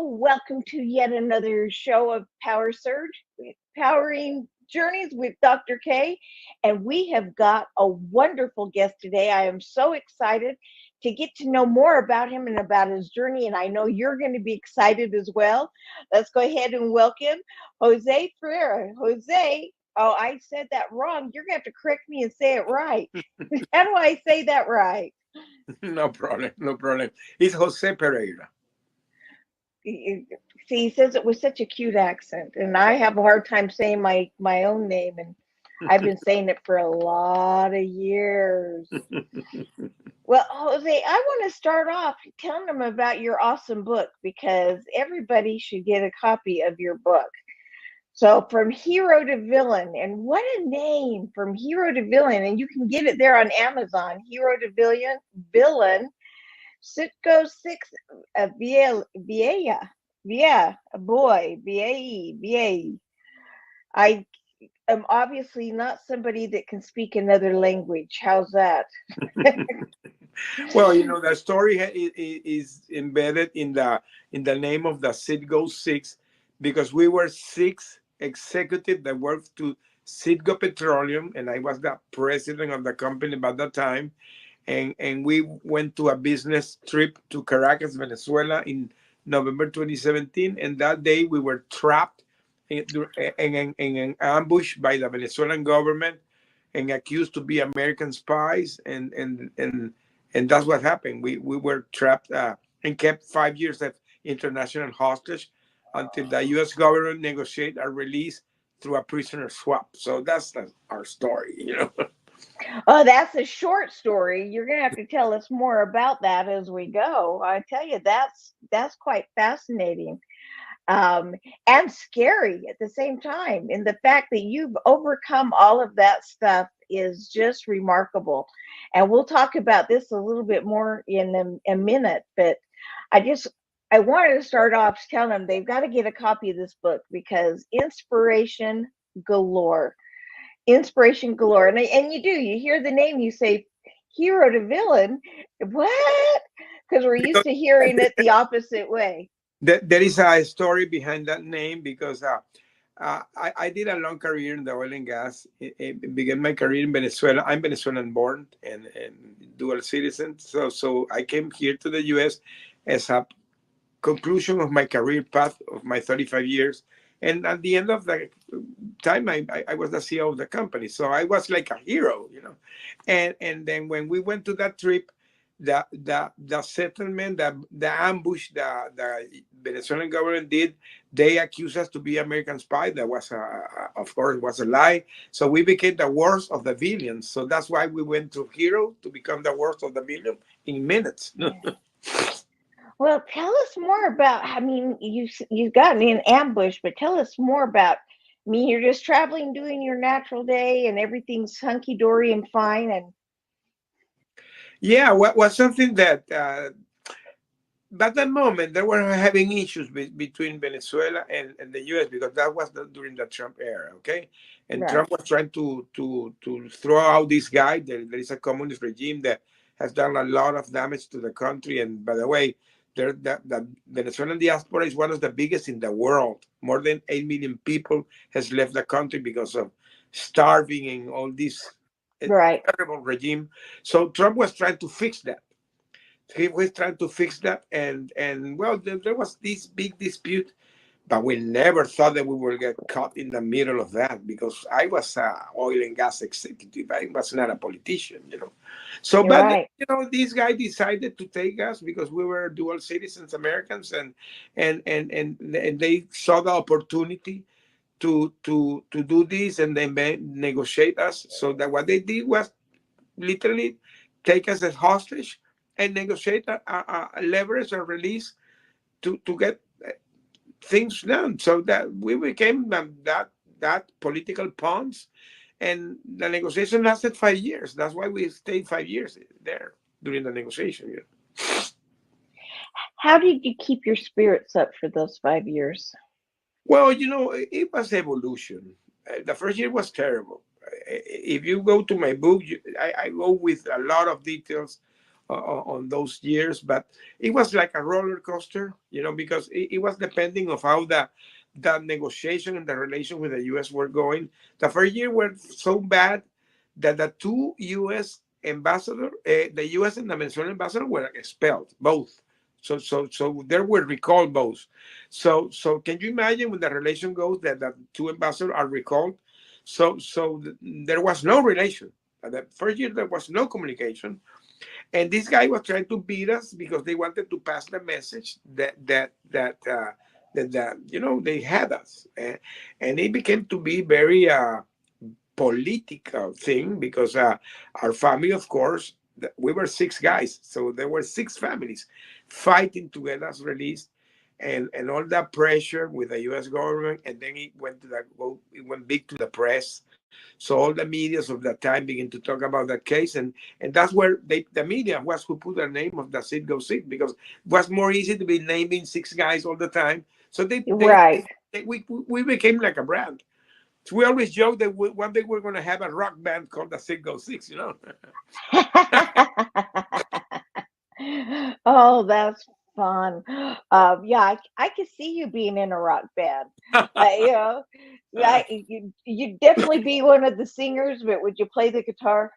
Welcome to yet another show of Power Surge, Powering Journeys with Dr. K. And we have got a wonderful guest today. I am so excited to get to know more about him and about his journey. And I know you're going to be excited as well. Let's go ahead and welcome Jose Ferreira. Jose, oh, I said that wrong. You're going to have to correct me and say it right. How do I say that right? No problem, no problem. It's Jose Pereira. See, he says it with such a cute accent, and I have a hard time saying my own name, and I've been saying it for a lot of years. Well, Jose, I want to start off telling them about your awesome book because everybody should get a copy of your book. So, from hero to villain, and what a name! From hero to villain, and you can get it there on Amazon. Hero to villain. Sitco six, Vieja, yeah, a boy, Vie. I am obviously not somebody that can speak another language. How's that? Well, the story is embedded in the name of the Citgo Six, because we were six executives that worked to Citgo Petroleum, and I was the president of the company by that time. And we went to a business trip to Caracas, Venezuela in November 2017. And that day we were trapped in an ambush by the Venezuelan government and accused to be American spies. And that's what happened. We were trapped and kept 5 years as international hostage until the U.S. government negotiated our release through a prisoner swap. So that's our story. Oh, that's a short story. You're gonna have to tell us more about that as we go. I tell you, that's quite fascinating. And scary at the same time. And the fact that you've overcome all of that stuff is just remarkable. And we'll talk about this a little bit more in a minute. But I just I wanted to start off telling them they've got to get a copy of this book because galore, inspiration galore. And you hear the name, you say hero to villain. What? Because we're used Because to hearing it the opposite way. there is a story behind that name, because I did a long career in the oil and gas. I began my career in Venezuela. I'm Venezuelan born and dual citizen. So I came here to the US as a conclusion of my career path of my 35 years. And at the end of the time, I was the CEO of the company. So I was like a hero. And then when we went to that trip, the settlement, the ambush the Venezuelan government did, they accused us to be American spy. That was of course was a lie. So we became the worst of the villains. So that's why we went to hero to become the worst of the villain in minutes. Well, tell us more about. I mean, you've gotten in ambush, but tell us more about. I mean, you're just traveling, doing your natural day, and everything's hunky dory and fine. And Yeah, what was something that at that moment they were having issues between Venezuela and the U.S., because that was during the Trump era, okay? And right, Trump was trying to throw out this guy. There is a communist regime that has done a lot of damage to the country. And by the way, the Venezuelan diaspora is one of the biggest in the world. More than 8 million people has left the country because of starving and all this right. terrible regime. So Trump was trying to fix that. He was trying to fix that, and well, there was this big dispute, but we never thought that we would get caught in the middle of that, because I was a oil and gas executive. I was not a politician. So, You're but right. this guy decided to take us because we were dual citizens, Americans, and they saw the opportunity to do this, and then negotiate us. So that what they did was literally take us as hostage and negotiate a leverage or release to get things done. So that we became that political pawns, and the negotiation lasted 5 years. That's why we stayed 5 years there during the negotiation. How did you keep your spirits up for those 5 years? Well, it was evolution. The first year was terrible. If you go to my book, I go with a lot of details on those years, but it was like a roller coaster, because it was depending of how the negotiation and the relation with the U.S. were going. The first year were so bad that the two U.S. ambassador, the U.S. and the Venezuelan ambassador were expelled, both. So there were recalled both. So can you imagine when the relation goes that the two ambassadors are recalled? There was no relation. The first year there was no communication, and this guy was trying to beat us because they wanted to pass the message that they had us, and it became to be very political thing because our family, of course, we were six guys, so there were six families fighting to get us released, and all that pressure with the U.S. government, and then it went big to the press. So all the medias of that time began to talk about that case, and that's where the media was who put the name of the Citgo Six, because it was more easy to be naming six guys all the time. So Right. we became like a brand. So we always joke that one day we're going to have a rock band called the Citgo Six. Oh, that's fun. Yeah, I could see you being in a rock band. You know, Uh, you definitely be one of the singers, but would you play the guitar?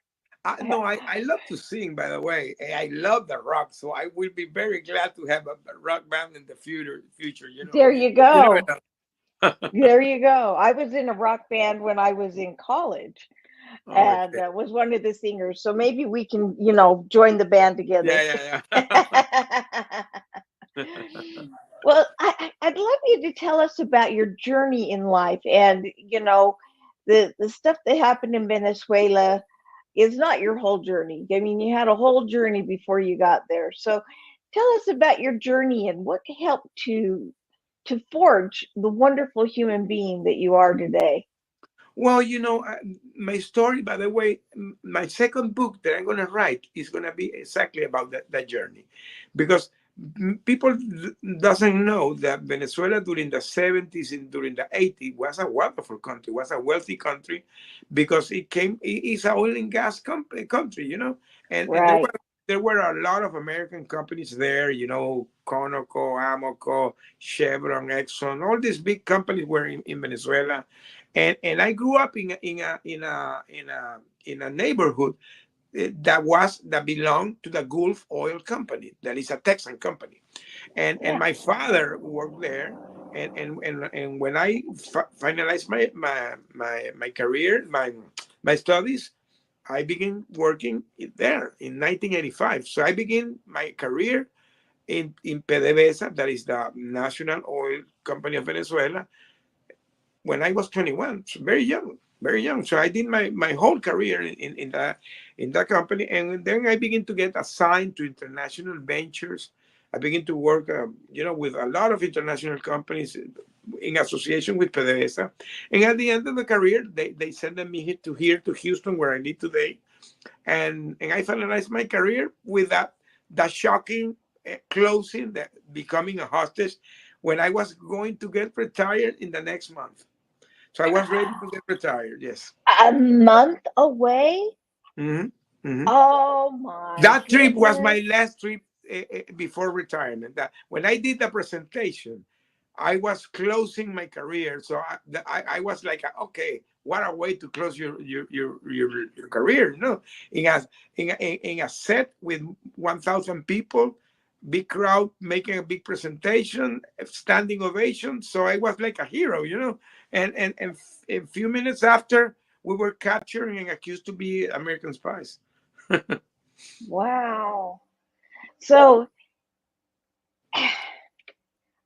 no, I love to sing, by the way. I love the rock, so I will be very glad to have a rock band in the future. There you You never go. know. There you go. I was in a rock band when I was in college and Okay. was one of the singers. So maybe we can, join the band together. Yeah, yeah. Well, I'd love you to tell us about your journey in life and, the stuff that happened in Venezuela is not your whole journey. I mean, you had a whole journey before you got there. So tell us about your journey and what helped to forge the wonderful human being that you are today. Well, my story, by the way, my second book that I'm going to write is going to be exactly about that journey, because people doesn't know that Venezuela during the 70s and during the 80s was a wonderful country, was a wealthy country, because it is a oil and gas country, and Right. there were a lot of American companies there, Conoco, Amoco, Chevron, Exxon, all these big companies were in Venezuela, and I grew up in a neighborhood that belonged to the Gulf Oil Company, that is a Texan company, and Yeah. my father worked there, and when I finalized my career, my studies, I began working there in 1985. So I began my career in PDVSA, that is the National Oil Company of Venezuela, when I was 21, so very young, very young. So I did my whole career in that company, and then I began to get assigned to international ventures. I began to work, with a lot of international companies in association with PDVSA. And at the end of the career, they sent me here to Houston, where I live today, and I finalized my career with that shocking closing, that becoming a hostage, when I was going to get retired in the next month. So I was ready to get retired. Yes. A month away? hmm hmm Oh my That trip was goodness. my last trip before retirement. That when I did the presentation, I was closing my career. So I was like, okay, what a way to close your career, in a set with 1,000 people, big crowd, making a big presentation, standing ovation. So I was like a hero. And a few minutes after, we were captured and accused to be American spies. Wow. So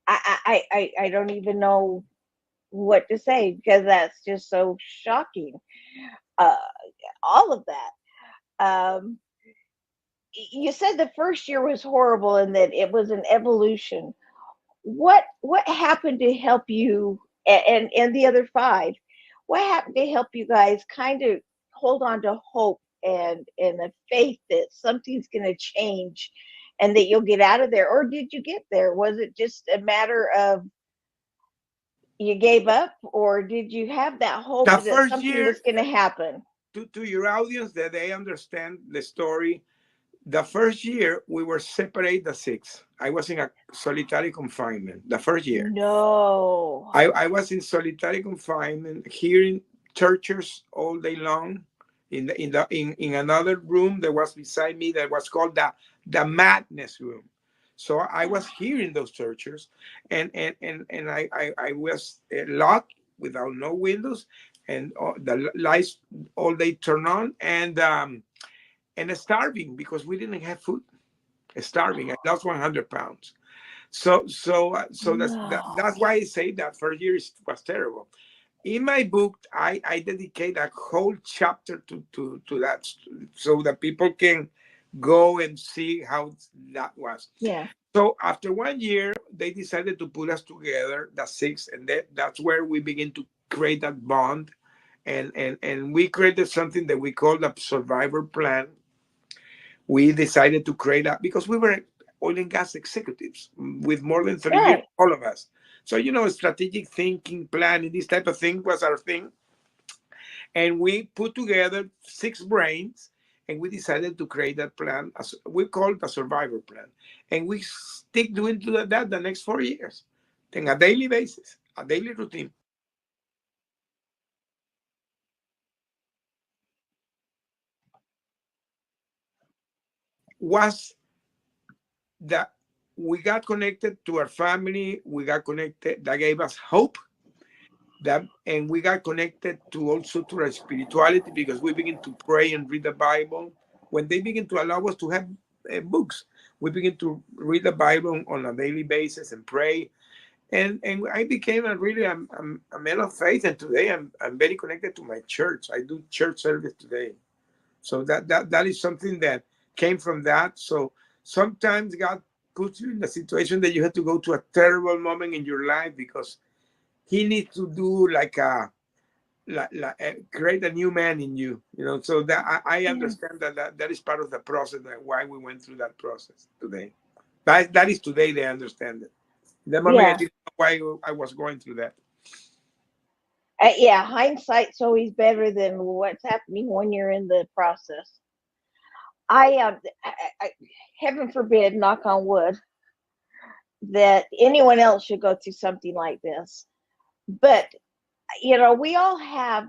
I don't even know what to say because that's just so shocking. Uh, all of that. Um, you said the first year was horrible and that it was an evolution. What happened to help you and the other five? What happened to help you guys kind of hold on to hope and the faith that something's going to change and that you'll get out of there? Or did you get there? Was it just a matter of you gave up, or did you have that hope The that first something year, was going to happen? to your audience, that they understand the story, The first year we were separate the six. I was in a solitary confinement the first year. No. I was in solitary confinement, hearing churches all day long. In another room that was beside me that was called the madness room. So I was hearing those churches, and I was locked without no windows, and the lights all day turn on, and starving because we didn't have food. Starving. I lost 100 pounds. So that's No. why I say that first year was terrible. In my book, I dedicate a whole chapter to that, so that people can go and see how that was. Yeah. So after 1 year, they decided to put us together, the six, and that's where we begin to create that bond, and we created something that we called a survivor plan. We decided to create that because we were oil and gas executives with more than 30 years, Right. all of us. So, strategic thinking, planning, this type of thing was our thing. And we put together six brains, and we decided to create that plan. As we call it a survivor plan. And we stick doing that the next 4 years, on a daily basis, a daily routine. Was that we got connected to our family, we got connected, that gave us hope, that, and we got connected to also to our spirituality because we begin to pray and read the Bible. When they begin to allow us to have books, we begin to read the Bible on a daily basis and pray. And I became a man of faith, and today I'm very connected to my church. I do church service today. So that is something that came from that. So sometimes God puts you in a situation that you have to go to a terrible moment in your life because he needs to do like create a new man in you, so that I Yeah. understand that is part of the process, that why we went through that process today. That is today they understand it. In that moment I Yeah. didn't know why I was going through that. Yeah. Hindsight's always better than what's happening when you're in the process. I heaven forbid, knock on wood, that anyone else should go through something like this. But we all have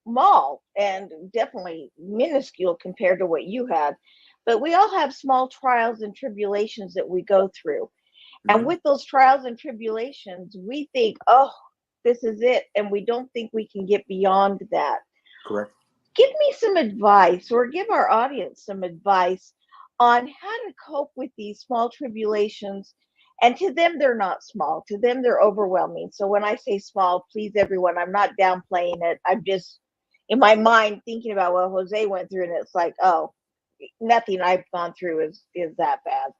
small and definitely minuscule compared to what you had, but we all have small trials and tribulations that we go through. And Mhm. with those trials and tribulations, we think, oh, this is it. And we don't think we can get beyond that. Correct. Give me some advice, or give our audience some advice on how to cope with these small tribulations. And to them, they're not small. To them, they're overwhelming. So when I say small, please, everyone, I'm not downplaying it. I'm just in my mind thinking about what Jose went through, and it's like, oh, nothing I've gone through is that bad.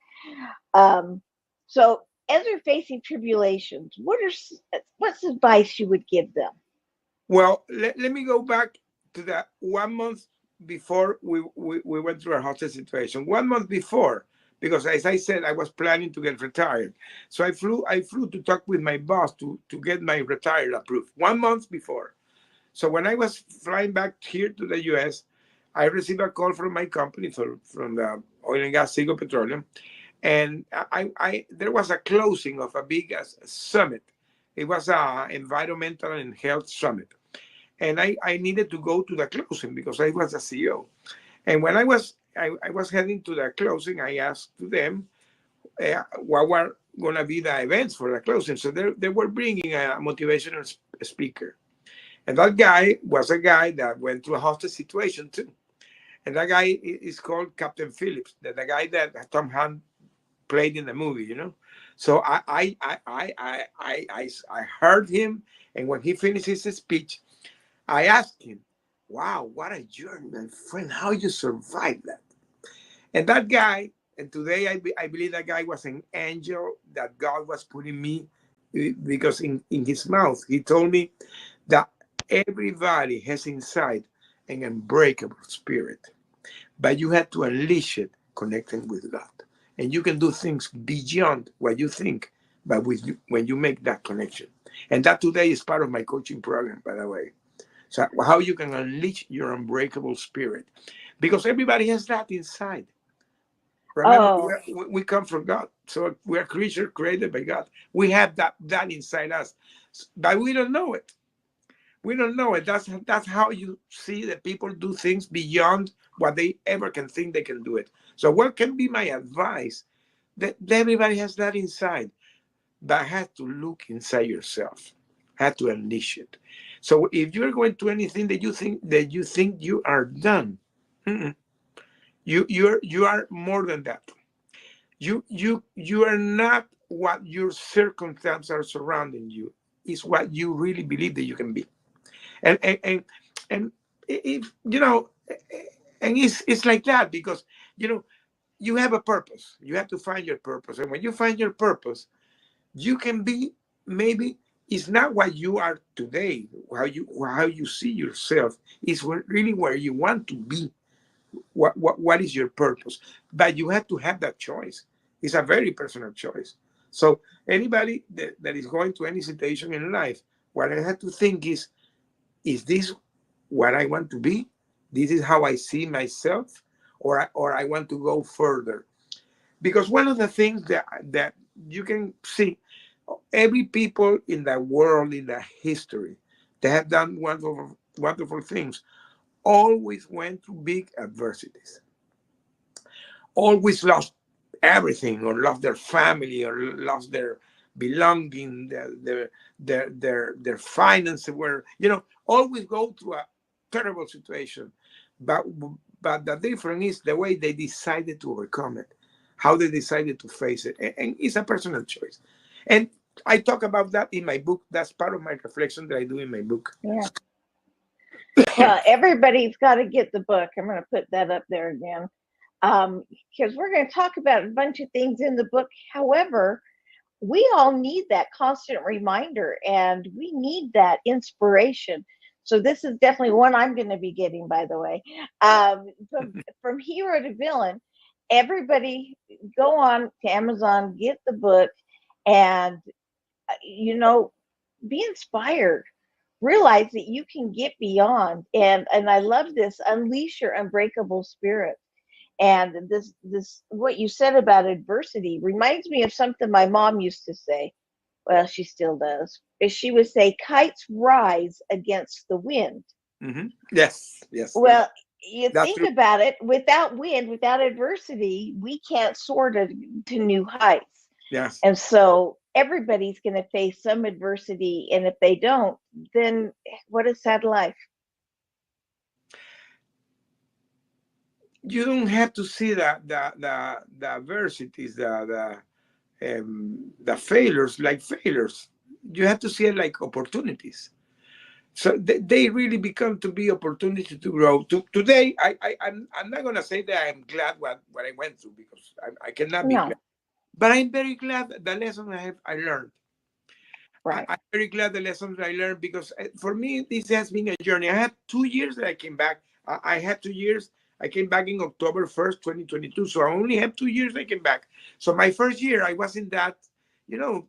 Um, so as they're facing tribulations, what's advice you would give them? Well, let me go back to that 1 month before we went through our hostage situation. 1 month before, because as I said, I was planning to get retired. So I flew to talk with my boss to get my retired approved 1 month before. So when I was flying back here to the US, I received a call from my company, from the oil and gas, Sigo Petroleum, and there was a closing of a big summit. It was a environmental and health summit, and I needed to go to the closing because I was a CEO. And when I was heading to the closing, I asked to them what were going to be the events for the closing. So they were bringing a motivational speaker, and that guy was a guy that went through a hostage situation too. And that guy is called Captain Phillips, the guy that Tom Hanks played in the movie. So I heard him, and when he finished his speech, I asked him, "Wow, what a journey, my friend! How you survived that?" And that guy, and today I believe that guy was an angel that God was putting me, because in his mouth he told me that everybody has inside an unbreakable spirit, but you have to unleash it connecting with God. And you can do things beyond what you think, but when you make that connection. And that today is part of my coaching program, by the way. So how you can unleash your unbreakable spirit, because everybody has that inside. Remember, Oh, we come from God, so we're creatures created by God. We have that inside us, but we don't know it. We don't know it. That's how you see that people do things beyond what they ever can think they can do it. So, what can be my advice? That everybody has that inside, but have to look inside yourself, have to unleash it. So, if you're going to anything that you think you are done, mm-mm. You are more than that. You are not what your circumstances are surrounding you. It's what you really believe that you can be. And if and it's like that because you know you have a purpose. You have to find your purpose, and when you find your purpose, you can be maybe it's not what you are today, how you see yourself. It's really where you want to be. What is your purpose? But you have to have that choice. It's a very personal choice. So anybody that is going to any situation in life, what I have to think is this what I want to be? This is how I see myself, or I want to go further. Because one of the things that you can see, every people in the world, in the history, they have done wonderful things, always went through big adversities, always lost everything, or lost their family, or lost their belonging, their finances were, always go through a terrible situation. But but the difference is the way they decided to overcome it, how they decided to face it, and it's a personal choice. And I talk about that in my book. That's part of my reflection that I do in my book. yeah. Well, everybody's got to get the book. I'm going to put that up there again. Because we're going to talk about a bunch of things in the book. However, we all need that constant reminder and we need that inspiration. So this is definitely one I'm going to be getting, by the way. From hero to villain, everybody go on to Amazon, get the book, and you know, be inspired. Realize that you can get beyond, and I love this. Unleash your unbreakable spirit. And this what you said about adversity reminds me of something my mom used to say. Well, she still does. Is she would say, kites rise against the wind. Yes, yes, Well, you that's think true. about it, without wind, without adversity, we can't soar to new heights. Yes. And so everybody's going to face some adversity. And if they don't, then what a sad life. You don't have to see the adversities, the failures like failures. You have to see it like opportunities. So they really become to be opportunity to grow. Today, I'm not gonna say that I'm glad what I went through because I cannot be glad, No, but I'm very glad the lesson I learned. right. I'm very glad the lessons I learned because for me this has been a journey. I had 2 years that I came back. I had 2 years. I came back in October 1st, 2022. So I only have 2 years I came back. So my first year I wasn't that,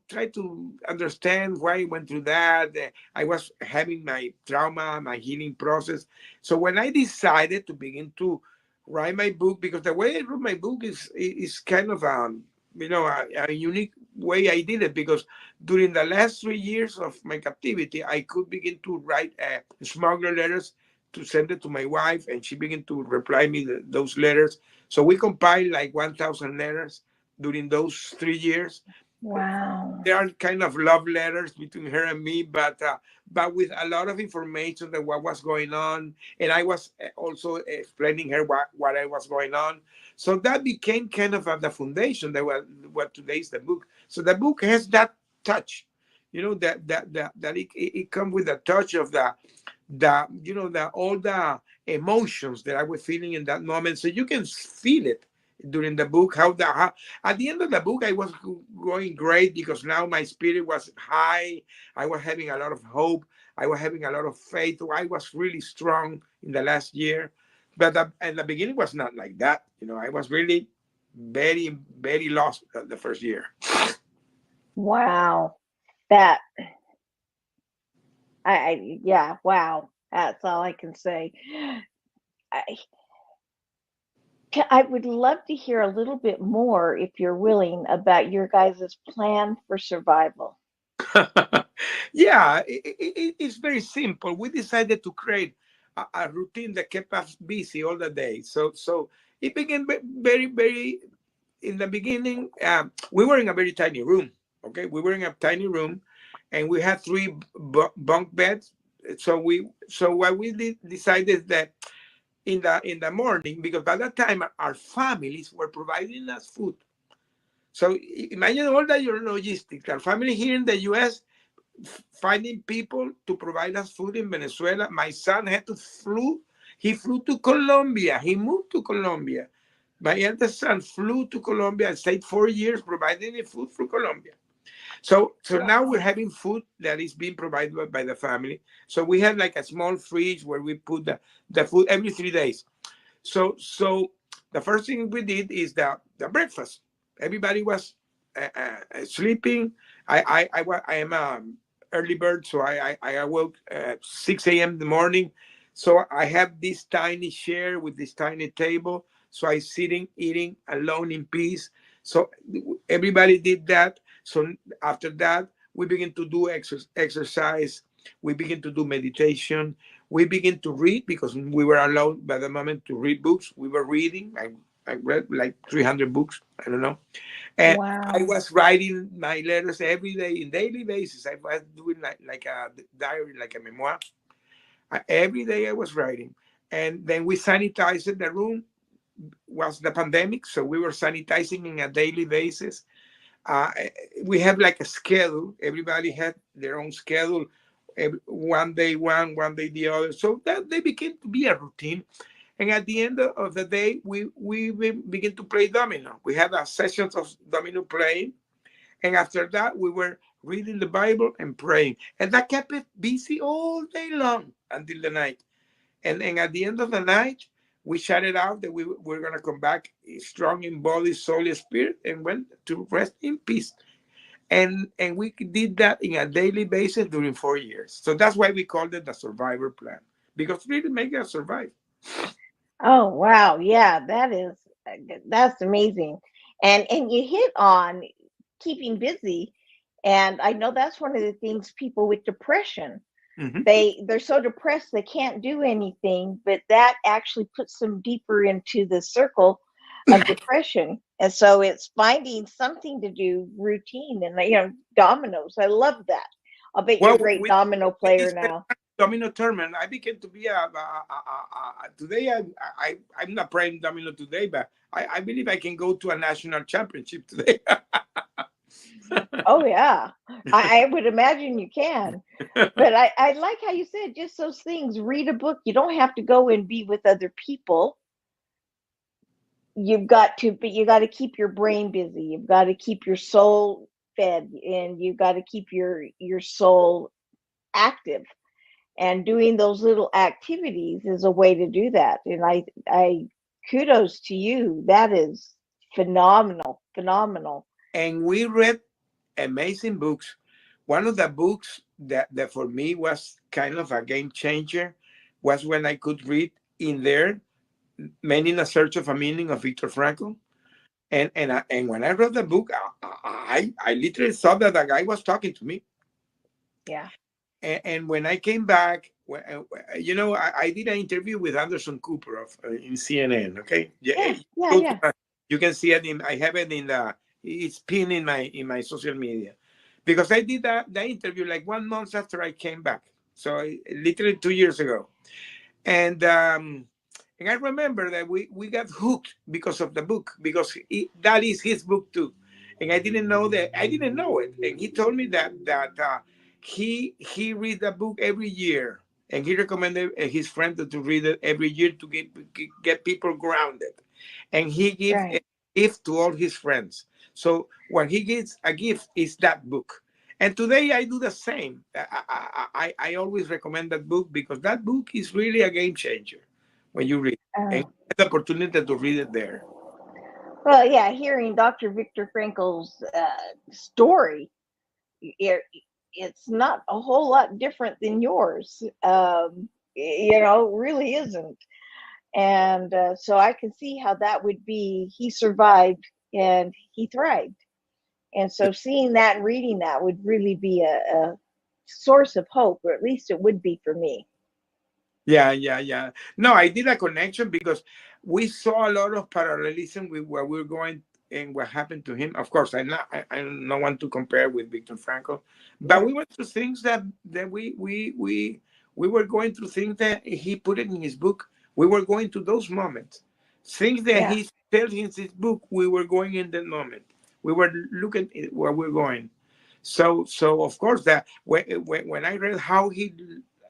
try to understand why I went through that. I was having my trauma, my healing process. So when I decided to begin to write my book, because the way I wrote my book is kind of a unique way I did it because during the last 3 years of my captivity, I could begin to write smuggler letters to send it to my wife, and she began to reply me those letters. So we compiled like 1,000 letters during those 3 years. Wow. There are kind of love letters between her and me, but with a lot of information that what was going on, and I was also explaining her what I was going on. So that became kind of the foundation that what today is the book. So the book has that touch, that it comes with a touch of the all the emotions that I was feeling in that moment. So you can feel it during the book. At the end of the book, I was going great because now my spirit was high. I was having a lot of hope. I was having a lot of faith. I was really strong in the last year, but at the beginning was not like that. I was really very, very lost the first year. Wow. That yeah, wow. That's all I can say. I, I would love to hear a little bit more, if you're willing, about your guys' plan for survival. Yeah, it's very simple. We decided to create a routine that kept us busy all the day. So it began very in the beginning. We were in a very tiny room. Okay, we were in a tiny room, and we had three bunk beds. So what we decided that in the morning, because by that time our families were providing us food. So imagine all that your logistics. Our family here in the U.S. finding people to provide us food in Venezuela. My son had to flew. He flew to Colombia. He moved to Colombia. My eldest son flew to Colombia and stayed 4 years providing the food for Colombia. So now we're Wow. having food that is being provided by the family. So we have like a small fridge where we put the food every 3 days. So the first thing we did is the breakfast. Everybody was sleeping. I am early bird, so I awoke at 6 a.m. in the morning. So I have this tiny chair with this tiny table. So I sitting eating alone in peace. So everybody did that. So after that, we begin to do exercise. We begin to do meditation. We begin to read because we were allowed by the moment to read books. We were reading. I read like 300 books. I don't know. And I Wow. was writing my letters every day in daily basis. I was doing like a diary, like a memoir. Every day I was writing. And then we sanitized the room. Was the pandemic, so we were sanitizing in a daily basis. uh, we have like a schedule. Everybody had their own schedule. One day one day the other. So that they became to be a routine. And at the end of the day, we begin to play domino. We had a sessions of domino playing, and after that, we were reading the Bible and praying, and that kept it busy all day long until the night. And at the end of the night, we shouted out that we were going to come back strong in body, soul, and spirit, and went to rest in peace. And we did that in a daily basis during 4 years. So that's why we called it the survivor plan, because really make us survive. Oh, wow. Yeah, that's amazing. And you hit on keeping busy. And I know that's one of the things people with depression, Mhm. they're so depressed they can't do anything, but that actually puts them deeper into the circle of depression. And so it's finding something to do, routine, and dominoes. I love that. I'll bet you're Well, a great domino with player this now. domino tournament, I became to be today. I'm not playing domino today, but I believe I can go to a national championship today. Oh yeah, I would imagine you can. But I like how you said just those things. Read a book. You don't have to go and be with other people. But you got to keep your brain busy. You've got to keep your soul fed, and you've got to keep your soul active. And doing those little activities is a way to do that. And I kudos to you. That is phenomenal, phenomenal. And we read amazing books. One of the books that for me was kind of a game changer was when I could read in there Men in a Search of a Meaning of Viktor Frankl. And when I read the book, I literally thought that the guy was talking to me. Yeah, And when I came back, I did an interview with Anderson Cooper in CNN. Okay, yeah, yeah, yeah, go to yeah. you can see it. I have it in the it's pinned in my social media, because I did that interview like 1 month after I came back. So literally 2 years ago, and I remember that we got hooked because of the book, because that is his book too, and I didn't know it, and he told me that he read the book every year, and he recommended his friend to read it every year to get people grounded, and he gives a Right. gift to all his friends. So when he gets a gift, it's that book. And today I do the same. I always recommend that book, because that book is really a game changer when you read, and Oh. you have the opportunity to read it there. Well, yeah, hearing Dr. Viktor Frankl's story, it, it's not a whole lot different than yours. Really isn't. And so I can see how that would be. He survived and he thrived. And so seeing that and reading that would really be a source of hope, or at least it would be for me. Yeah, yeah, yeah. No, I did a connection because we saw a lot of parallelism with where we're going and what happened to him. Of course, I don't want to compare with Viktor Frankl, but Yeah. we went through things that we were going through things that he put it in his book. We were going through those moments, things that Yeah. he tells in his book. We were going in that moment. We were looking at where we're going. So of course that when I read how he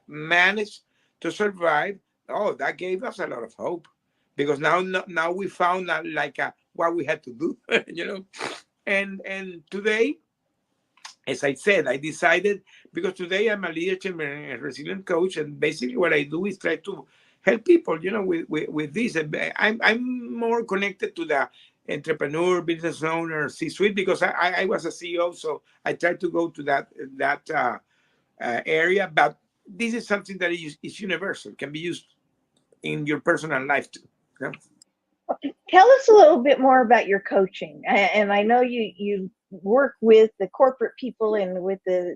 managed to survive, oh, that gave us a lot of hope because now we found out like what we had to do, you know. And today, as I said, I decided because today I'm a leadership and resilient coach, and basically what I do is try to help people, you know, with this. And I'm more connected to the entrepreneur, business owner, C-suite because I was a CEO, so I try to go to that area. But this is something that is universal, can be used in your personal life too. Yeah. Tell us a little bit more about your coaching. And I know you work with the corporate people and with the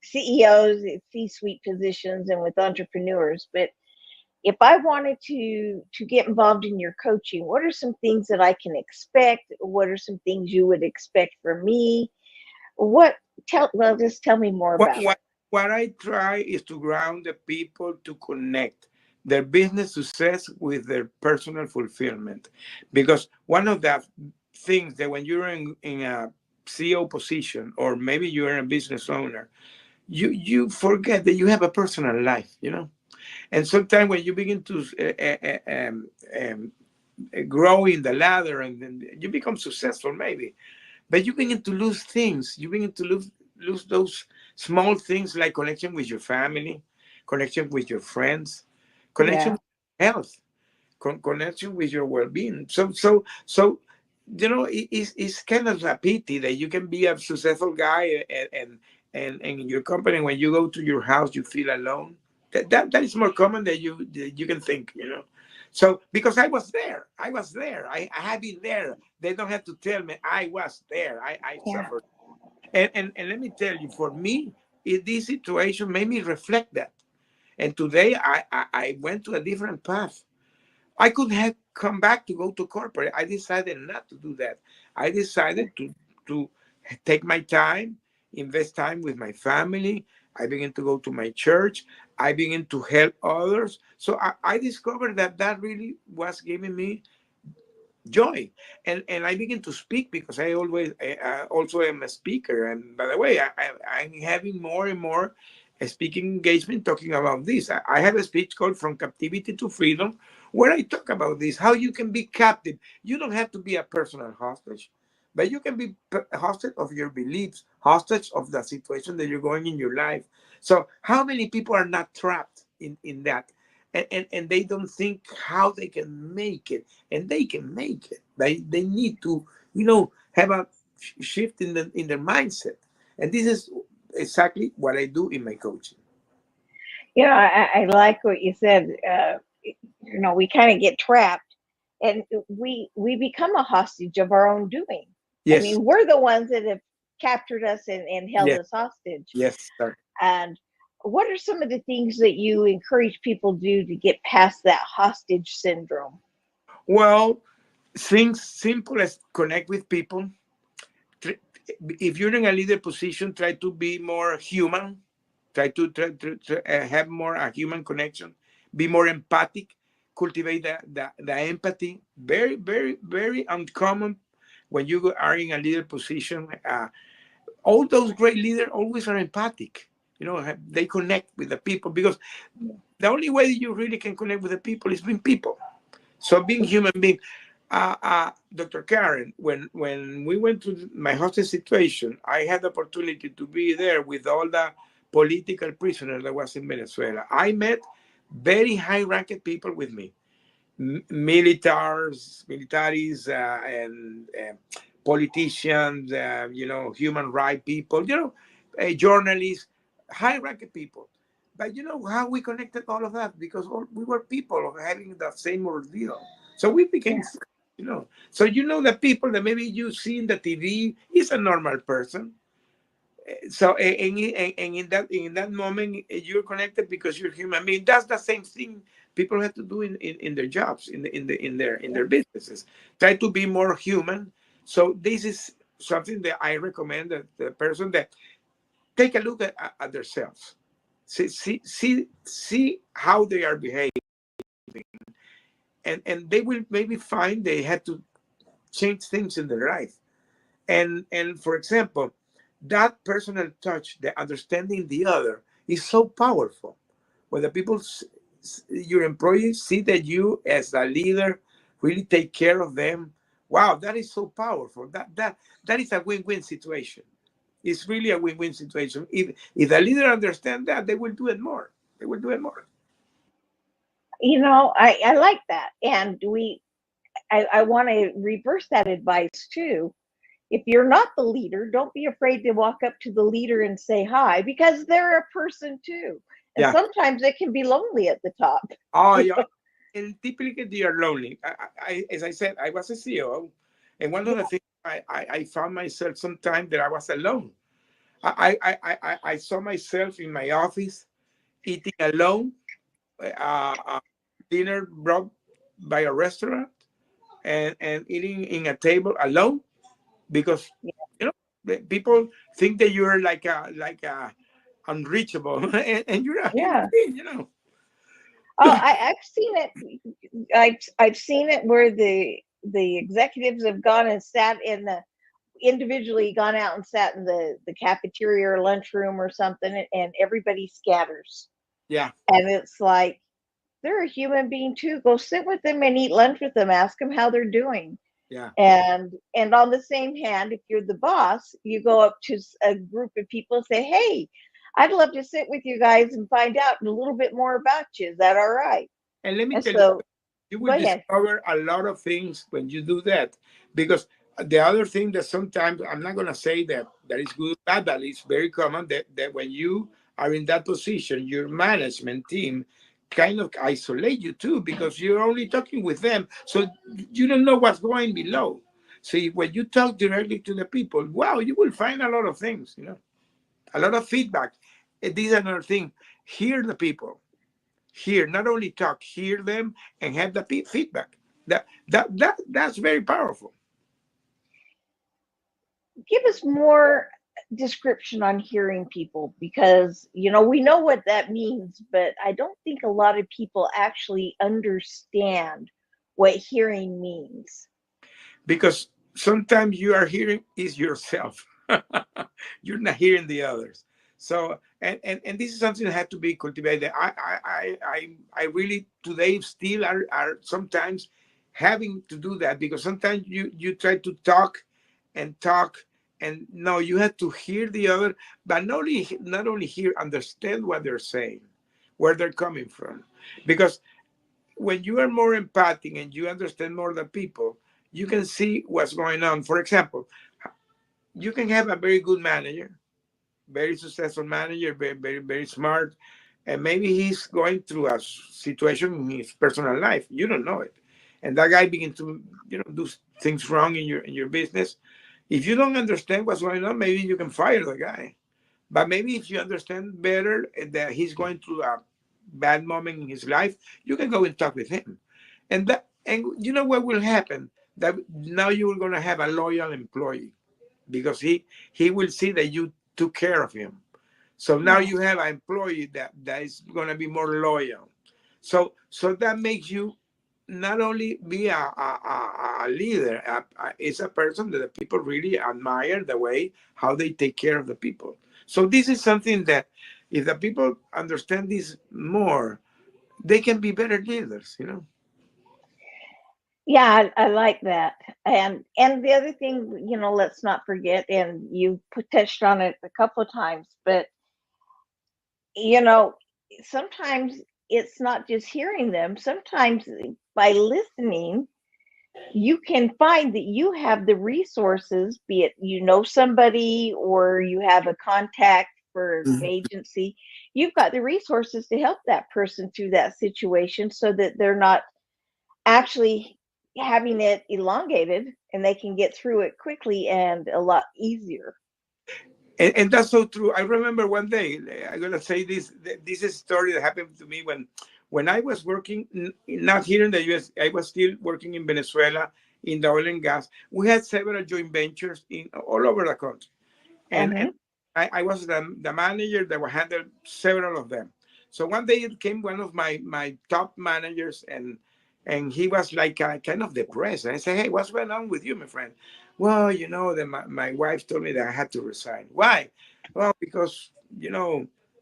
CEOs, C-suite positions, and with entrepreneurs. But if I wanted to get involved in your coaching, what are some things that I can expect? What are some things you would expect from me? What just tell me more What, about it. what, what I try is to ground the people to connect their business success with their personal fulfillment. Because one of the things that when you're in a CEO position, or maybe you're a business owner, you forget that you have a personal life, you know? And sometimes when you begin to grow in the ladder and then you become successful, maybe, but you begin to lose things. You begin to lose those small things like connection with your family, connection with your friends, connection Yeah. with health, connection with your well-being. So you know, it's kind of a pity that you can be a successful guy and in your company, when you go to your house you feel alone. That is more common than you can think, you know. So because I was there, I have been there. They don't have to tell me, I was there. I Yeah. suffered. And let me tell you, for me, this situation made me reflect that. And today I went to a different path. I could have come back to go to corporate. I decided not to do that. I decided to take my time, invest time with my family. I began to go to my church. I began to help others. So I discovered that that really was giving me joy. And I begin to speak because I also am a speaker. And by the way, I'm having more and more speaking engagement talking about this. I have a speech called From Captivity to Freedom, where I talk about this, how you can be captive. You don't have to be a personal hostage, but you can be hostage of your beliefs, hostage of the situation that you're going in your life. So how many people are not trapped in that? And they don't think how they can make it, and they can make it. They need to, you know, have a shift in their mindset. And this is exactly what I do in my coaching. I like what you said. We kind of get trapped, and we become a hostage of our own doing. I Yes, mean, we're the ones that have captured us and held yes, us hostage. yes, sir. And what are some of the things that you encourage people to do to get past that hostage syndrome? Well, things simple as connect with people. Tr- if you're in a leader position, try to be more human. Try to have more a human connection. Be more empathic. Cultivate the empathy. Very, very, very uncommon when you are in a leader position. All those great leaders always are empathic. You know, they connect with the people because the only way that you really can connect with the people is being people. So being human being. Dr. Karen, when we went to my hostage situation, I had the opportunity to be there with all the political prisoners that was in Venezuela. I met very high-ranked people with me, militaries, and politicians, you know, human rights people, you know, journalists, high-ranked people. But you know how we connected all of that because we were people having the same ordeal. So we became Yeah. friends, you know. So you know the people that maybe you see in the TV is a normal person. So and in that moment you're connected because you're human. I mean that's the same thing people have to do in their jobs in their businesses. Try to be more human. So this is something that I recommend that the person that take a look at themselves. See how they are behaving, and they will maybe find they had to change things in their life. And for example, that personal touch, the understanding the other, is so powerful. When the people, your employees, see that you as a leader really take care of them, wow, that is so powerful. That is a win-win situation. It's really a win-win situation. If the leader understand that, they will do it more. They will do it more. I like that. And I want to reverse that advice too. If you're not the leader, don't be afraid to walk up to the leader and say hi because they're a person too. And Yeah. sometimes it can be lonely at the top. Oh, yeah. And typically they are lonely. As I said, I was a CEO, and one of the Yeah. things I found myself sometimes that I was alone. I saw myself in my office eating alone, uh, dinner brought by a restaurant, and eating in a table alone because you know the people think that you're like a unreachable, and you're a human Yeah. being, you know. Oh, I've seen it. I've seen it where the executives have gone and sat in the individually gone out and sat in the cafeteria or lunchroom or something, and everybody scatters. Yeah, And it's like they're a human being too. Go sit with them and eat lunch with them. Ask them how they're doing. yeah. And on the same hand, if you're the boss, you go up to a group of people and say, "Hey, I'd love to sit with you guys and find out a little bit more about you. Is that all right?" And let me And tell you, so, you go will ahead. discover a lot of things when you do that. Because the other thing that sometimes I'm not gonna say that is good or bad, but it's very common that when you are in that position, your management team kind of isolate you too because you're only talking with them. So you don't know what's going below. See, when you talk directly to the people, wow, you will find a lot of things, you know, a lot of feedback. And this is another thing. Hear the people, hear, not only talk, hear them and have the feedback. That's very powerful. Give us more description on hearing people because we know what that means, but I don't think a lot of people actually understand what hearing means. Because sometimes you are hearing is yourself. You're not hearing the others. So and this is something that had to be cultivated. I really today still are sometimes having to do that because sometimes you try to talk and talk, and no, you have to hear the other, but not only hear, understand what they're saying, where they're coming from. Because when you are more empathic and you understand more the people, you can see what's going on. For example, you can have a very good manager, very successful manager, very smart, and maybe he's going through a situation in his personal life. You don't know it, and that guy begins to do things wrong in your business. If you don't understand what's going on, maybe you can fire the guy. But maybe if you understand better that he's going through a bad moment in his life, you can go and talk with him. And you know what will happen? That now you're going to have a loyal employee because he will see that you took care of him. So now Yeah. you have an employee that is going to be more loyal. So that makes you not only be a leader, it's a person that the people really admire the way how they take care of the people. So this is something that if the people understand this more, they can be better leaders, you know. Yeah, I like that. And the other thing, let's not forget, and you touched on it a couple of times, but you know, sometimes it's not just hearing them. Sometimes by listening, you can find that you have the resources, be it somebody or you have a contact for an Mhm. agency, you've got the resources to help that person through that situation so that they're not actually having it elongated and they can get through it quickly and a lot easier. And that's so true. I remember one day, I'm gonna say this. This is a story that happened to me when I was working, not here in the U.S. I was still working in Venezuela in the oil and gas. We had several joint ventures in all over the country, and Uh-huh. I was the manager that would handle several of them. So one day it came one of my top managers, and he was like kind of depressed. And I said, "Hey, what's going on with you, my friend?" Well, that my wife told me that I had to resign. Why? Well, because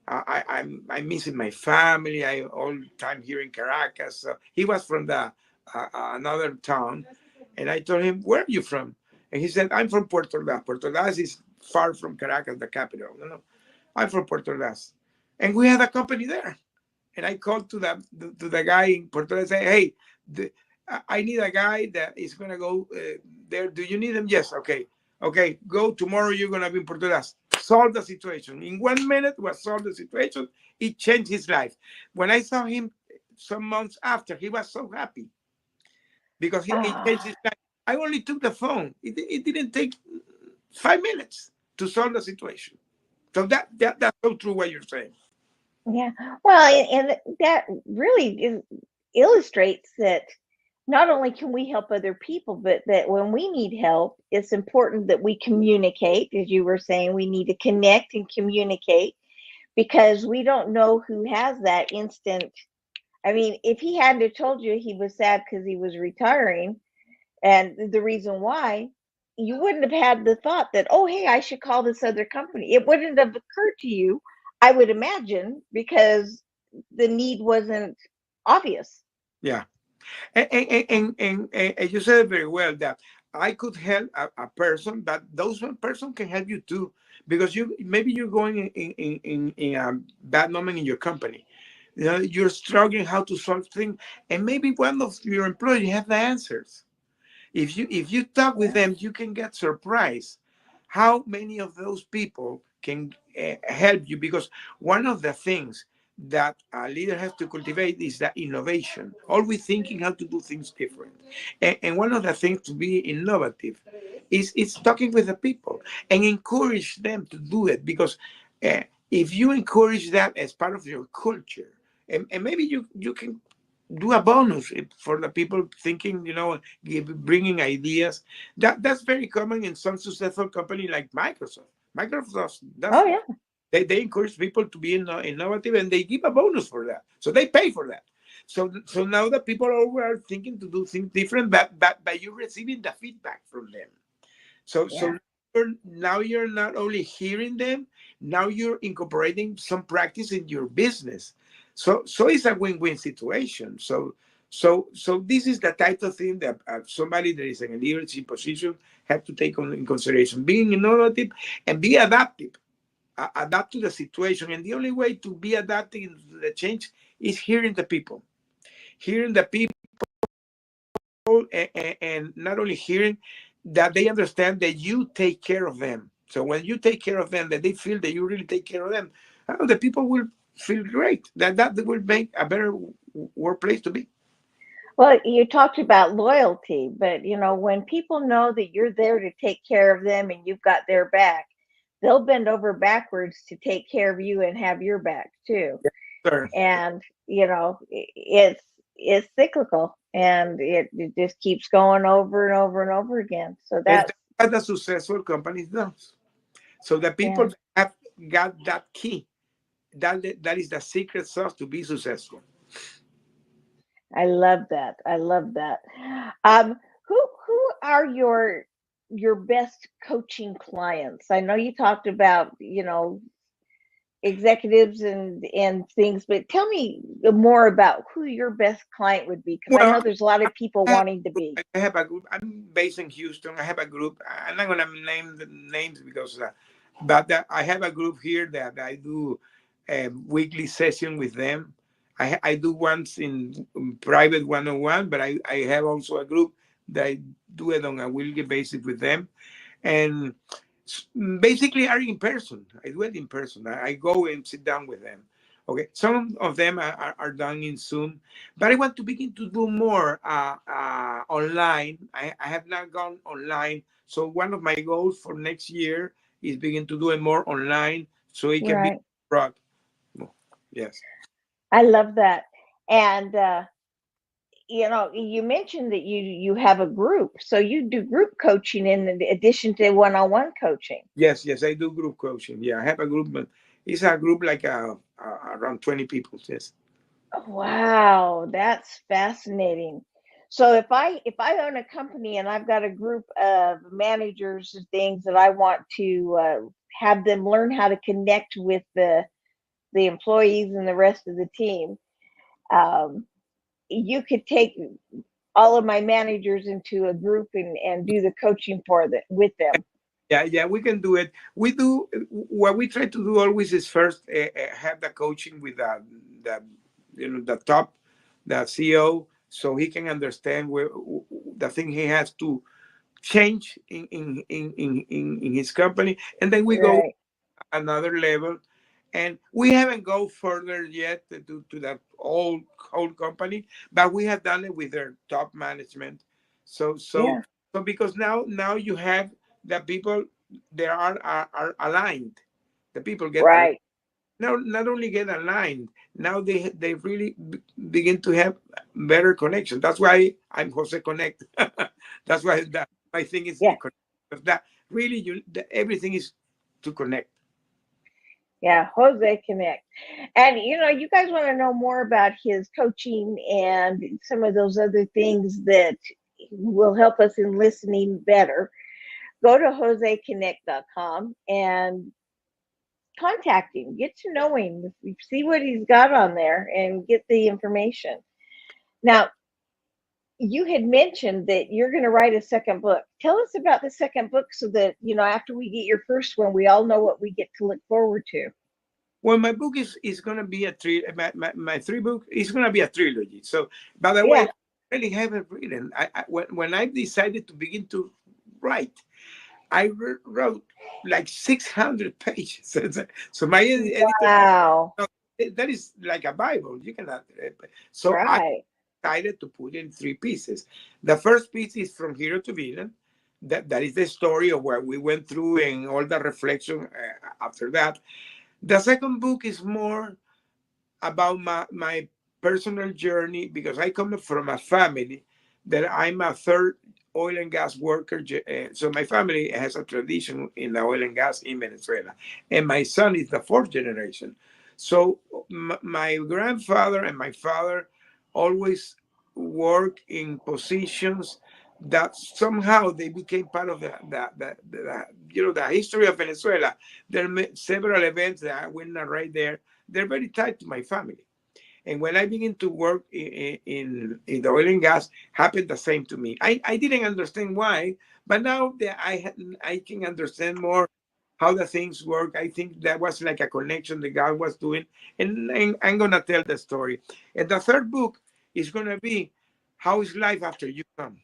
I'm missing my family. I all the time here in Caracas. So he was from the another town, and I told him, "Where are you from?" And he said, "I'm from Puerto Ordaz. Puerto Ordaz is far from Caracas, the capital. I'm from Puerto Ordaz." And we had a company there. And I called to the guy in Puerto Ordaz and say, "Hey, I need a guy that is going to go there. Do you need him?" "Yes." "Okay. Okay, go tomorrow. You're going to be in Puerto Ordaz." Solve the situation. In 1 minute, was solved the situation. It changed his life. When I saw him some months after, he was so happy because it changed Ah, his life. I only took the phone. It didn't take 5 minutes to solve the situation. So that's so true what you're saying. yeah. Well, and that really illustrates that not only can we help other people, but that when we need help, it's important that we communicate. As you were saying, we need to connect and communicate because we don't know who has that instant. I mean, if he hadn't have told you he was sad because he was retiring and the reason why, you wouldn't have had the thought that, oh, hey, I should call this other company. It wouldn't have occurred to you, I would imagine, because the need wasn't obvious. Yeah. And you said it very well that I could help a person, but those one person can help you too, because maybe you're going in a bad moment in your company. You're struggling how to solve things, and maybe one of your employees have the answers. If you talk with them, you can get surprised how many of those people can help you, because one of the things that a leader has to cultivate is that innovation, always thinking how to do things different. And one of the things to be innovative is talking with the people and encourage them to do it, because uh, if you encourage that as part of your culture, and maybe you can do a bonus for the people thinking, bringing ideas. That's very common in some successful company like Microsoft. Microsoft does Oh, that. yeah. They encourage people to be innovative, and they give a bonus for that. So they pay for that. So now that people are thinking to do things different, but by you receiving the feedback from them. So Yeah. now you're not only hearing them, now you're incorporating some practice in your business. So it's a win-win situation. So this is the type of thing that somebody that is in a leadership position have to take in consideration: being innovative and be adaptive, adapt to the situation. And the only way to be adapting to the change is hearing the people, and not only hearing that they understand that you take care of them. So when you take care of them, that they feel that you really take care of them, the people will feel great. That will make a better workplace to be. Well, you talked about loyalty, but when people know that you're there to take care of them and you've got their back, they'll bend over backwards to take care of you and have your back too. Yes, sir. And it's cyclical and it just keeps going over and over and over again. So And that's that's what the successful companies do. So the people yeah. have got that key. That is the secret sauce to be successful. I love that. I love that. Um, who are your best coaching clients? I know you talked about, executives and things, but tell me more about who your best client would be because I Well, know there's a lot of people I have, wanting to be. I have a group. I'm based in Houston. I have a group. I'm not gonna name the names because, but I have a group here that I do a weekly session with them. I do once in private one-on-one, but I have also a group that I do it on a weekly basis with them. And Basically are in person. I do it in person. I go and sit down with them. Okay, some of them are done in Zoom, but I want to begin to do more online. I have not gone online, so one of my goals for next year is begin to do it more online, so it can be Right. brought. Yes. I love that. And you mentioned that you have a group, so you do group coaching in addition to one-on-one coaching. Yes, yes, I do group coaching. Yeah, I have a group, but it's a group like around 20 people. Yes. Wow, that's fascinating. So if I own a company and I've got a group of managers and things that I want to have them learn how to connect with the employees and the rest of the team, um, you could take all of my managers into a group and do the coaching with them. Yeah, yeah, we can do it. We do what we try to do always is first have the coaching with the the top, the CEO, so he can understand where the thing he has to change in his company, and then we go Right. another level, and we haven't go further yet to that whole company, but we have done it with their top management. So Yeah. because now you have the people, they are aligned. The people get aligned. Right. Now not only get aligned, now they really begin to have better connection. That's why I'm Jose Connect. That's why that my thing is Yeah. because that really everything is to connect. Yeah. Jose Connect. And you guys want to know more about his coaching and some of those other things that will help us in listening better. Go to joseconnect.com and contact him, get to know him, see what he's got on there, and get the information. Now, you had mentioned that you're going to write a second book. Tell us about the second book so that, after we get your first one, we all know what we get to look forward to. Well, my book is going to be my three book is going to be a trilogy. So, by the way, Yeah. I really haven't written. When I decided to begin to write, I wrote like 600 pages. So my editor, Wow. that is like a Bible. You cannot. So I Right. decided to put in three pieces. The first piece is From Hero to Villain. That is the story of what we went through and all the reflection after that. The second book is more about my personal journey because I come from a family that I'm a third oil and gas worker. So my family has a tradition in the oil and gas in Venezuela. And my son is the fourth generation. So my grandfather and my father always work in positions that somehow they became part of the history of Venezuela. There are several events that I will narrate there. They're very tied to my family. And when I begin to work in the oil and gas, happened the same to me. I didn't understand why, but now that I can understand more how the things work. I think that was like a connection that God was doing, and I'm gonna tell the story. And the third book is gonna be how is life after you come.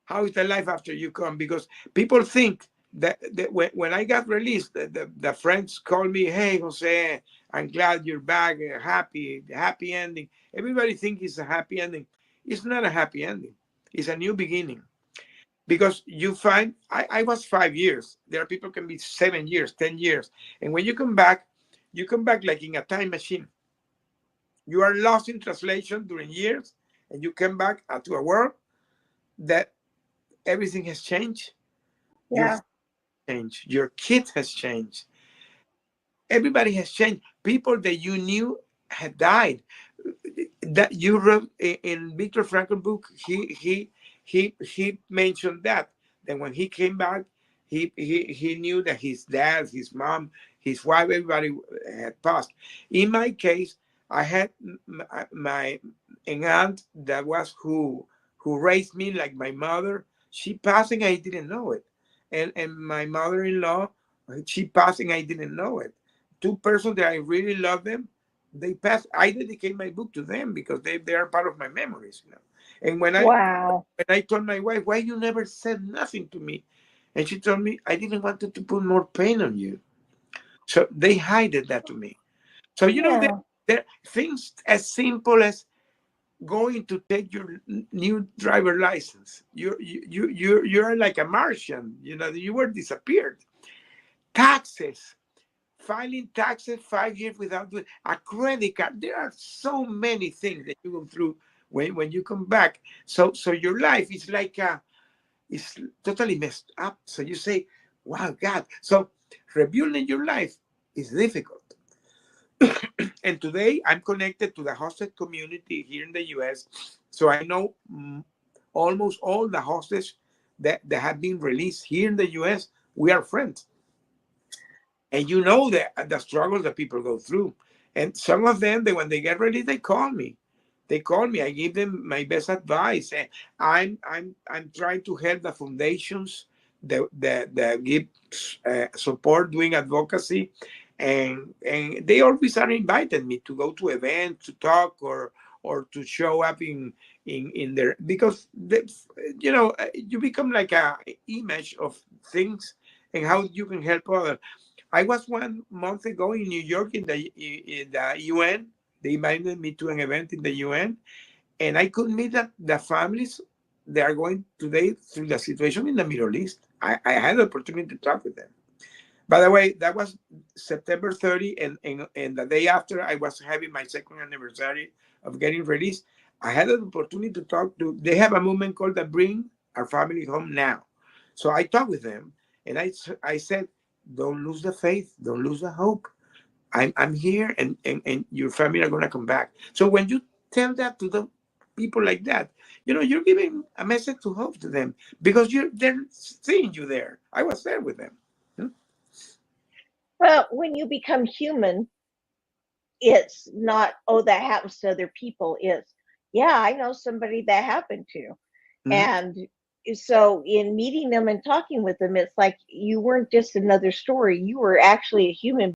How is the life after you come? Because people think that when I got released, the friends called me, "Hey, Jose, I'm glad you're back. Happy ending." Everybody thinks it's a happy ending. It's not a happy ending. It's a new beginning. Because you find, I was 5 years. There are people can be 7 years, 10 years, and when you come back like in a time machine. You are lost in translation during years, and you come back to a world that everything has changed. Your Yeah. changed. Your kid has changed. Everybody has changed. People that you knew had died. That you wrote in Viktor Frankl book. He mentioned that when he came back, he knew that his dad, his mom, his wife, everybody had passed. In my case, I had my an aunt that was who raised me like my mother. She passed and I didn't know it, and my mother-in-law, she passed and I didn't know it. Two persons that I really love them, they passed. I dedicate my book to them because they are part of my memories. And when Wow. I told my wife, why you never said nothing to me? And she told me, I didn't want to put more pain on you. So they hid that to me. So, Yeah. there are things as simple as going to take your new driver license. You're like a Martian. You were disappeared. Taxes, filing taxes 5 years without doing a credit card. There are so many things that you go through when you come back. So your life is like it's totally messed up. So you say, "Wow, God!" So rebuilding your life is difficult. And today I'm connected to the hostage community here in the US. So I know almost all the hostages that have been released here in the US. We are friends. And you know the struggles that people go through. And some of them, when they get ready, they call me. They call me. I give them my best advice. And I'm trying to help the foundations that give support, doing advocacy, and they always are inviting me to go to events, to talk, or to show up in their, because you become like a image of things and how you can help others. I was 1 month ago in New York in the UN. They invited me to an event in the UN, and I could meet the families that are going today through the situation in the Middle East. I had the opportunity to talk with them. By the way, that was September 30, and the day after I was having my second anniversary of getting released. I had an opportunity to talk to. They have a movement called the Bring Our Family Home Now. So I talked with them, and I said, don't lose the faith, don't lose the hope. I'm here, and your family are gonna come back. So when you tell that to the people like that, you're giving a message to hope to them, because they're seeing you there. I was there with them. Hmm? Well, when you become human, it's not, oh, that happens to other people. It's, yeah, I know somebody that happened to. Mhm. And so in meeting them and talking with them, it's like you weren't just another story. You were actually a human